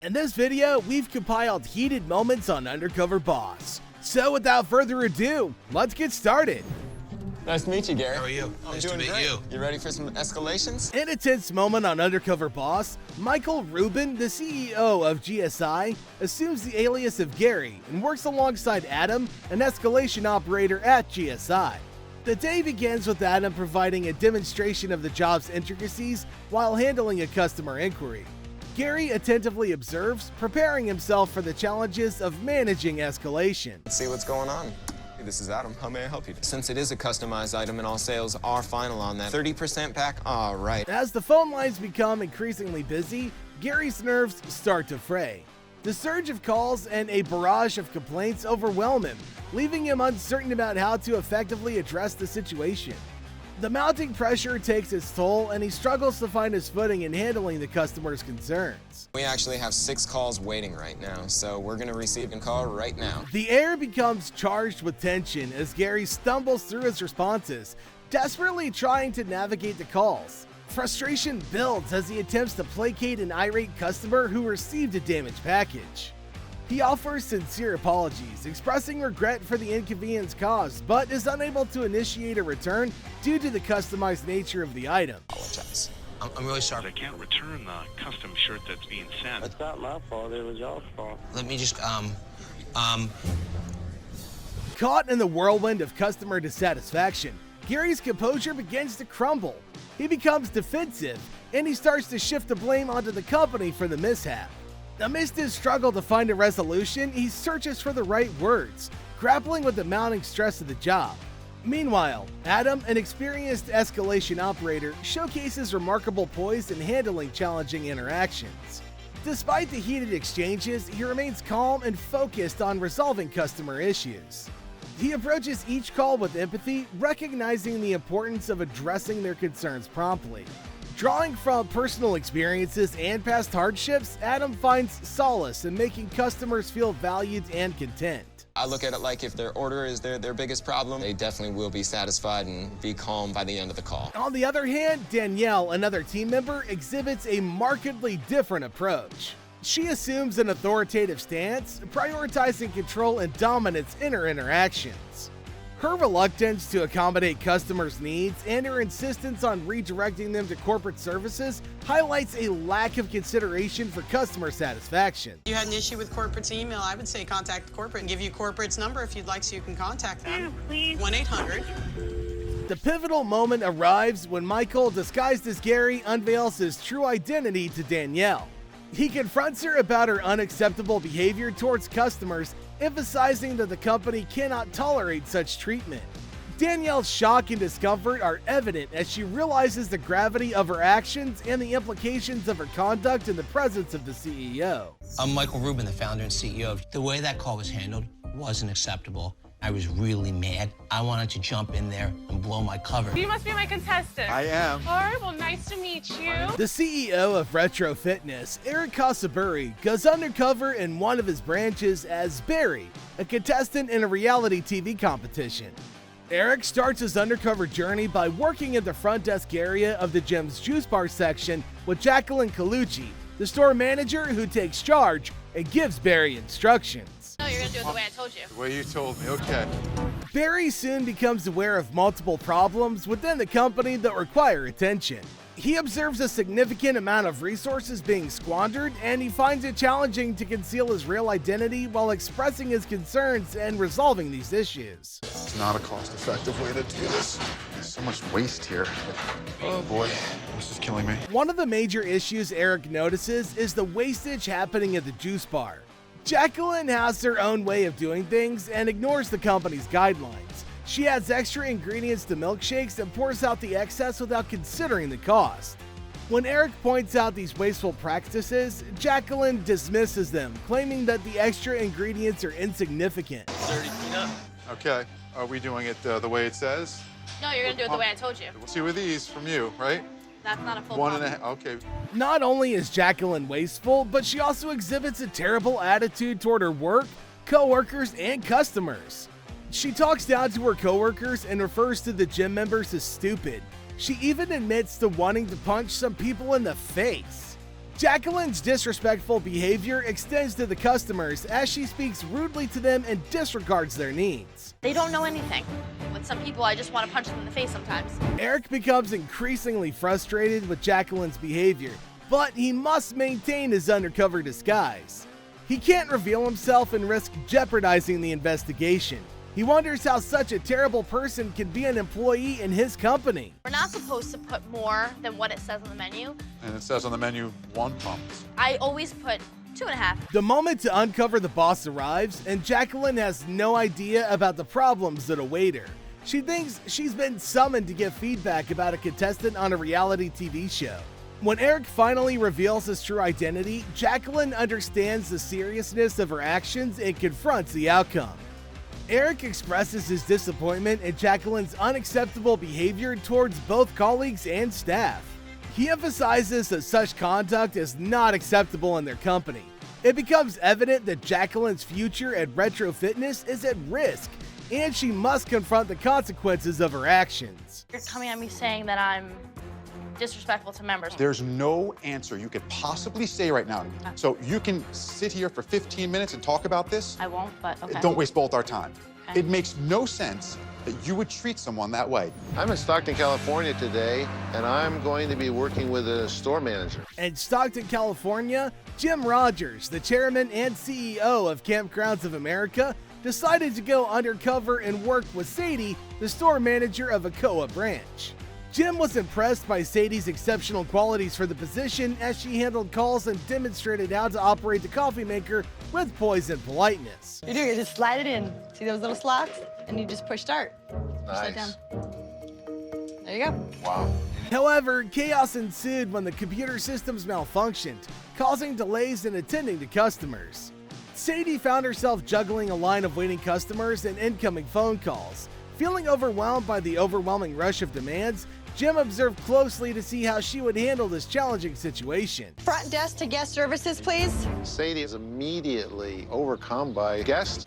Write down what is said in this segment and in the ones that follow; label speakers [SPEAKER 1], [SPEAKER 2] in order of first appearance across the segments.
[SPEAKER 1] In this video, we've compiled heated moments on Undercover Boss. So without further ado, let's get started.
[SPEAKER 2] Nice to meet you, Gary.
[SPEAKER 3] How are you?
[SPEAKER 2] Nice to meet you. You ready for some escalations?
[SPEAKER 1] In a tense moment on Undercover Boss, Michael Rubin, the CEO of GSI, assumes the alias of Gary and works alongside Adam, an escalation operator at GSI. The day begins with Adam providing a demonstration of the job's intricacies while handling a customer inquiry. Gary attentively observes, preparing himself for the challenges of managing escalation.
[SPEAKER 2] Let's see what's going on. Hey, this is Adam. How may I help you? Since it is a customized item and all sales are final on that 30% back, all right.
[SPEAKER 1] As the phone lines become increasingly busy, Gary's nerves start to fray. The surge of calls and a barrage of complaints overwhelm him, leaving him uncertain about how to effectively address the situation. The mounting pressure takes its toll, and he struggles to find his footing in handling the customer's concerns.
[SPEAKER 2] We actually have 6 calls waiting right now, so we're going to receive a call right now.
[SPEAKER 1] The air becomes charged with tension as Gary stumbles through his responses, desperately trying to navigate the calls. Frustration builds as he attempts to placate an irate customer who received a damaged package. He offers sincere apologies, expressing regret for the inconvenience caused, but is unable to initiate a return due to the customized nature of the item.
[SPEAKER 2] Apologize. I'm really sorry.
[SPEAKER 4] I can't return the custom shirt that's being sent.
[SPEAKER 5] It's not my fault, it was y'all's fault.
[SPEAKER 3] Let me just,
[SPEAKER 1] Caught in the whirlwind of customer dissatisfaction, Gary's composure begins to crumble. He becomes defensive, and he starts to shift the blame onto the company for the mishap. Amidst his struggle to find a resolution, he searches for the right words, grappling with the mounting stress of the job. Meanwhile, Adam, an experienced escalation operator, showcases remarkable poise in handling challenging interactions. Despite the heated exchanges, he remains calm and focused on resolving customer issues. He approaches each call with empathy, recognizing the importance of addressing their concerns promptly. Drawing from personal experiences and past hardships, Adam finds solace in making customers feel valued and content.
[SPEAKER 2] I look at it like if their order is their biggest problem, they definitely will be satisfied and be calm by the end of the call.
[SPEAKER 1] On the other hand, Danielle, another team member, exhibits a markedly different approach. She assumes an authoritative stance, prioritizing control and dominance in her interactions. Her reluctance to accommodate customers' needs and her insistence on redirecting them to corporate services highlights a lack of consideration for customer satisfaction.
[SPEAKER 6] If you had an issue with corporate's email, I would say contact corporate and give you corporate's number if you'd like so you can contact them. Please. 1-800.
[SPEAKER 1] The pivotal moment arrives when Michael, disguised as Gary, unveils his true identity to Danielle. He confronts her about her unacceptable behavior towards customers, emphasizing that the company cannot tolerate such treatment. Danielle's shock and discomfort are evident as she realizes the gravity of her actions and the implications of her conduct in the presence of the CEO.
[SPEAKER 3] I'm Michael Rubin, the founder and CEO. The way that call was handled wasn't acceptable. I was really mad. I wanted to jump in there and blow my cover.
[SPEAKER 7] You must be my contestant.
[SPEAKER 8] I am.
[SPEAKER 7] All right, well, nice to meet you.
[SPEAKER 1] The CEO of Retro Fitness, Eric Casaburi, goes undercover in one of his branches as Barry, a contestant in a reality TV competition. Eric starts his undercover journey by working in the front desk area of the gym's juice bar section with Jacqueline Colucci, the store manager who takes charge and gives Barry instructions.
[SPEAKER 7] No, you're gonna do it the way I told you.
[SPEAKER 8] The way you told me, okay.
[SPEAKER 1] Barry soon becomes aware of multiple problems within the company that require attention. He observes a significant amount of resources being squandered, and he finds it challenging to conceal his real identity while expressing his concerns and resolving these issues.
[SPEAKER 8] It's not a cost-effective way to do this. There's so much waste here. Oh boy, this is killing me.
[SPEAKER 1] One of the major issues Eric notices is the wastage happening at the juice bar. Jacqueline has her own way of doing things and ignores the company's guidelines. She adds extra ingredients to milkshakes and pours out the excess without considering the cost. When Eric points out these wasteful practices, Jacqueline dismisses them, claiming that the extra ingredients are insignificant.
[SPEAKER 5] Dirty peanut.
[SPEAKER 8] Okay, are we doing it the way it says?
[SPEAKER 7] No, you're gonna do it the way I told you.
[SPEAKER 8] We'll see with these from you, right?
[SPEAKER 7] That's not a full
[SPEAKER 8] 1.5, okay.
[SPEAKER 1] Not only is Jacqueline wasteful, but she also exhibits a terrible attitude toward her work, co-workers, and customers. She talks down to her co-workers and refers to the gym members as stupid. She even admits to wanting to punch some people in the face. Jacqueline's disrespectful behavior extends to the customers as she speaks rudely to them and disregards their needs.
[SPEAKER 7] They don't know anything. With some people, I just want to punch them in the face sometimes.
[SPEAKER 1] Eric becomes increasingly frustrated with Jacqueline's behavior, but he must maintain his undercover disguise. He can't reveal himself and risk jeopardizing the investigation. He wonders how such a terrible person can be an employee in his company.
[SPEAKER 7] We're not supposed to put more than what it says on the menu.
[SPEAKER 8] And it says on the menu, 1 pump.
[SPEAKER 7] I always put 2.5.
[SPEAKER 1] The moment to uncover the boss arrives, and Jacqueline has no idea about the problems that await her. She thinks she's been summoned to give feedback about a contestant on a reality TV show. When Eric finally reveals his true identity, Jacqueline understands the seriousness of her actions and confronts the outcome. Eric expresses his disappointment at Jacqueline's unacceptable behavior towards both colleagues and staff. He emphasizes that such conduct is not acceptable in their company. It becomes evident that Jacqueline's future at Retro Fitness is at risk, and she must confront the consequences of her actions.
[SPEAKER 7] You're coming at me saying that I'm disrespectful to members.
[SPEAKER 8] There's no answer you could possibly say right now to me. So you can sit here for 15 minutes and talk about this.
[SPEAKER 7] I won't, but okay.
[SPEAKER 8] Don't waste both our time.
[SPEAKER 7] Okay.
[SPEAKER 8] It makes no sense that you would treat someone that way.
[SPEAKER 9] I'm in Stockton, California today, and I'm going to be working with a store manager.
[SPEAKER 1] In Stockton, California, Jim Rogers, the chairman and CEO of Campgrounds of America, decided to go undercover and work with Sadie, the store manager of a COA branch. Jim was impressed by Sadie's exceptional qualities for the position as she handled calls and demonstrated how to operate the coffee maker with poise and politeness.
[SPEAKER 10] You're doing it, just slide it in. See those little slots? And you just push start. Push that
[SPEAKER 9] Nice.
[SPEAKER 10] down. There you go.
[SPEAKER 9] Wow.
[SPEAKER 1] However, chaos ensued when the computer systems malfunctioned, causing delays in attending to customers. Sadie found herself juggling a line of waiting customers and incoming phone calls. Feeling overwhelmed by the overwhelming rush of demands, Jim observed closely to see how she would handle this challenging situation.
[SPEAKER 10] Front desk to guest services, please.
[SPEAKER 9] Sadie is immediately overcome by guests.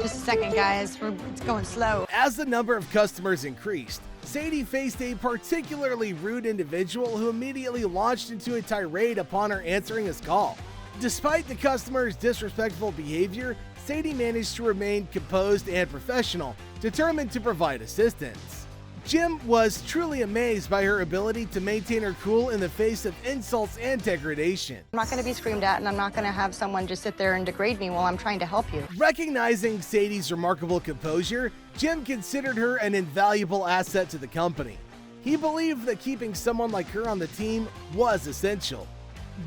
[SPEAKER 10] Just a second, guys. It's going slow.
[SPEAKER 1] As the number of customers increased, Sadie faced a particularly rude individual who immediately launched into a tirade upon her answering his call. Despite the customer's disrespectful behavior, Sadie managed to remain composed and professional, determined to provide assistance. Jim was truly amazed by her ability to maintain her cool in the face of insults and degradation.
[SPEAKER 10] I'm not going to be screamed at, and I'm not going to have someone just sit there and degrade me while I'm trying to help you.
[SPEAKER 1] Recognizing Sadie's remarkable composure, Jim considered her an invaluable asset to the company. He believed that keeping someone like her on the team was essential.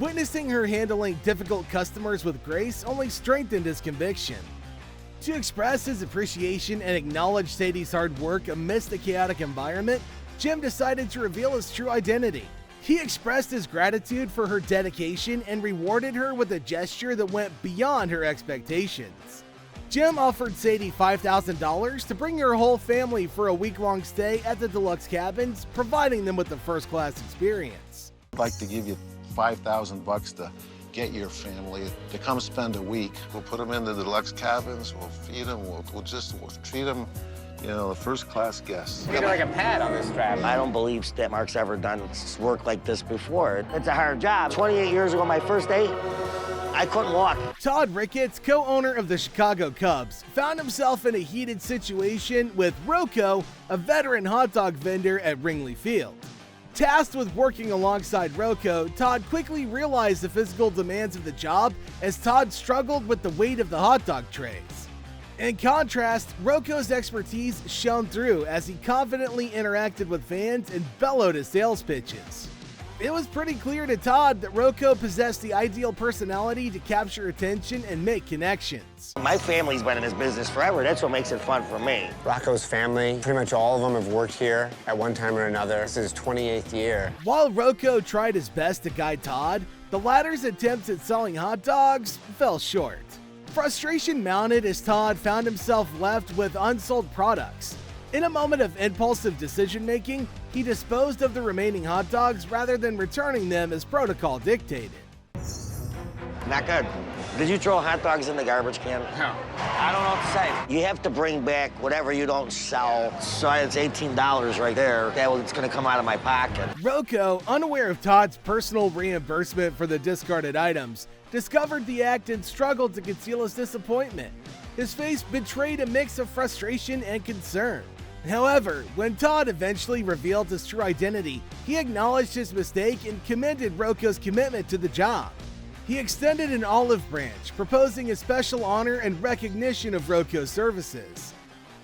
[SPEAKER 1] Witnessing her handling difficult customers with grace only strengthened his conviction. To express his appreciation and acknowledge Sadie's hard work amidst the chaotic environment, Jim decided to reveal his true identity. He expressed his gratitude for her dedication and rewarded her with a gesture that went beyond her expectations. Jim offered Sadie $5,000 to bring her whole family for a week-long stay at the deluxe cabins, providing them with a first-class experience.
[SPEAKER 9] I'd like to give you $5,000 to get your family to come spend a week. We'll put them in the deluxe cabins, we'll feed them, we'll treat them, you know, first-class guests.
[SPEAKER 5] You're like a pad on this strap. I don't believe Stepmark's ever done work like this before. It's a hard job. 28 years ago, my first day, I couldn't walk.
[SPEAKER 1] Todd Ricketts, co-owner of the Chicago Cubs, found himself in a heated situation with Rocco, a veteran hot dog vendor at Wrigley Field. Tasked with working alongside Rocco, Todd quickly realized the physical demands of the job as Todd struggled with the weight of the hot dog trays. In contrast, Rocco's expertise shone through as he confidently interacted with fans and bellowed his sales pitches. It was pretty clear to Todd that Rocco possessed the ideal personality to capture attention and make connections.
[SPEAKER 5] My family's been in this business forever. That's what makes it fun for me.
[SPEAKER 11] Rocco's family, pretty much all of them have worked here at one time or another. This is his 28th year.
[SPEAKER 1] While Rocco tried his best to guide Todd, the latter's attempts at selling hot dogs fell short. Frustration mounted as Todd found himself left with unsold products. In a moment of impulsive decision-making, he disposed of the remaining hot dogs rather than returning them as protocol dictated.
[SPEAKER 5] Not good. Did you throw hot dogs in the garbage can?
[SPEAKER 11] No.
[SPEAKER 5] I don't know what to say. You have to bring back whatever you don't sell. So it's $18 right there. It's gonna come out of my pocket.
[SPEAKER 1] Rocco, unaware of Todd's personal reimbursement for the discarded items, discovered the act and struggled to conceal his disappointment. His face betrayed a mix of frustration and concern. However, when Todd eventually revealed his true identity, he acknowledged his mistake and commended Rocco's commitment to the job. He extended an olive branch, proposing a special honor and recognition of Rocco's services.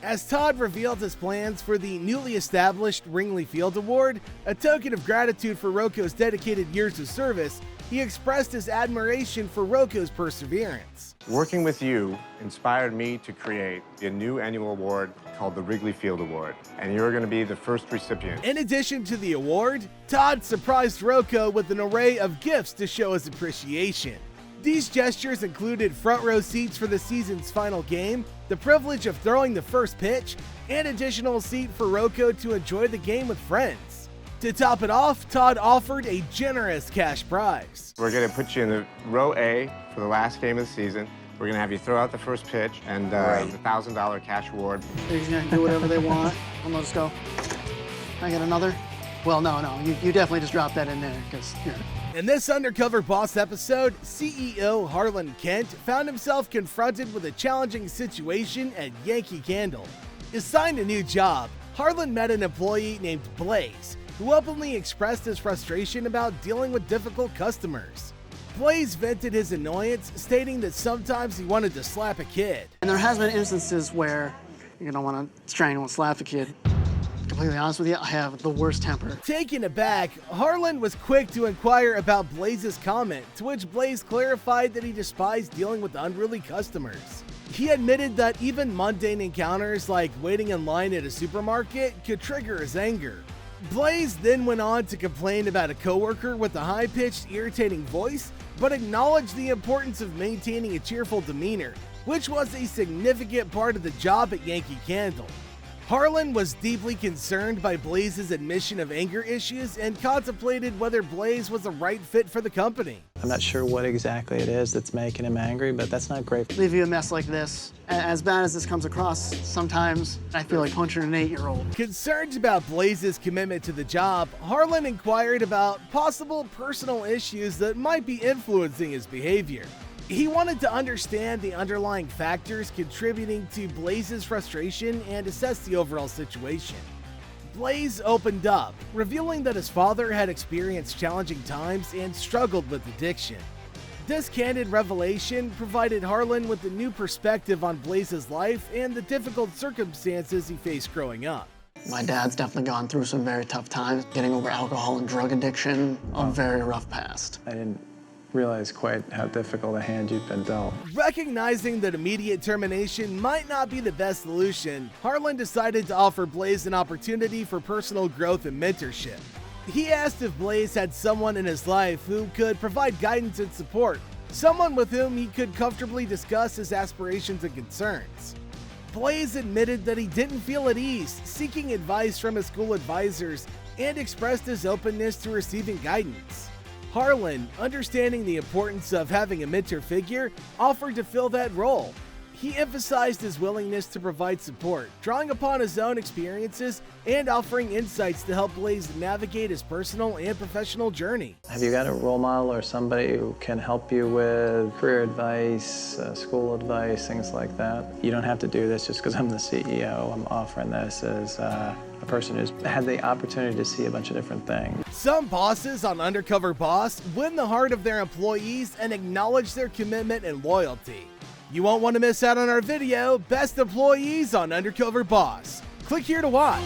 [SPEAKER 1] As Todd revealed his plans for the newly established Ringley Field Award, a token of gratitude for Rocco's dedicated years of service, he expressed his admiration for Rocco's perseverance.
[SPEAKER 11] Working with you inspired me to create a new annual award called the Wrigley Field Award, and you're going to be the first recipient.
[SPEAKER 1] In addition to the award, Todd surprised Rocco with an array of gifts to show his appreciation. These gestures included front row seats for the season's final game, the privilege of throwing the first pitch, and additional seat for Rocco to enjoy the game with friends. To top it off, Todd offered a generous cash prize.
[SPEAKER 11] We're going to put you in the row A for the last game of the season. We're going to have you throw out the first pitch and the $1,000 cash award.
[SPEAKER 12] They're just going to do whatever they want. I'm going to just go. I get another? Well, no. You definitely just drop that in there because here.
[SPEAKER 1] In this Undercover Boss episode, CEO Harlan Kent found himself confronted with a challenging situation at Yankee Candle. Assigned a new job, Harlan met an employee named Blaze, who openly expressed his frustration about dealing with difficult customers. Blaze vented his annoyance, stating that sometimes he wanted to slap a kid.
[SPEAKER 12] And there has been instances where you don't want to strangle and slap a kid. Completely honest with you, I have the worst temper.
[SPEAKER 1] Taken aback, Harlan was quick to inquire about Blaze's comment, to which Blaze clarified that he despised dealing with unruly customers. He admitted that even mundane encounters like waiting in line at a supermarket could trigger his anger. Blaze then went on to complain about a coworker with a high-pitched, irritating voice, but acknowledged the importance of maintaining a cheerful demeanor, which was a significant part of the job at Yankee Candle. Harlan was deeply concerned by Blaze's admission of anger issues and contemplated whether Blaze was the right fit for the company.
[SPEAKER 13] I'm not sure what exactly it is that's making him angry, but that's not great.
[SPEAKER 12] Leave you a mess like this. As bad as this comes across, sometimes I feel like punching an 8-year-old.
[SPEAKER 1] Concerned about Blaze's commitment to the job, Harlan inquired about possible personal issues that might be influencing his behavior. He wanted to understand the underlying factors contributing to Blaze's frustration and assess the overall situation. Blaze opened up, revealing that his father had experienced challenging times and struggled with addiction. This candid revelation provided Harlan with a new perspective on Blaze's life and the difficult circumstances he faced growing up.
[SPEAKER 12] My dad's definitely gone through some very tough times, getting over alcohol and drug addiction, a very rough past.
[SPEAKER 13] I didn't realize quite how difficult a hand you've been dealt.
[SPEAKER 1] Recognizing that immediate termination might not be the best solution, Harlan decided to offer Blaze an opportunity for personal growth and mentorship. He asked if Blaze had someone in his life who could provide guidance and support, someone with whom he could comfortably discuss his aspirations and concerns. Blaze admitted that he didn't feel at ease seeking advice from his school advisors and expressed his openness to receiving guidance. Harlan, understanding the importance of having a mentor figure, offered to fill that role. He emphasized his willingness to provide support, drawing upon his own experiences and offering insights to help Blaze navigate his personal and professional journey.
[SPEAKER 13] Have you got a role model or somebody who can help you with career advice, school advice, things like that? You don't have to do this just because I'm the CEO. I'm offering this as a person who's had the opportunity to see a bunch of different things.
[SPEAKER 1] Some bosses on Undercover Boss win the heart of their employees and acknowledge their commitment and loyalty. You won't want to miss out on our video, Best Employees on Undercover Boss. Click here to watch.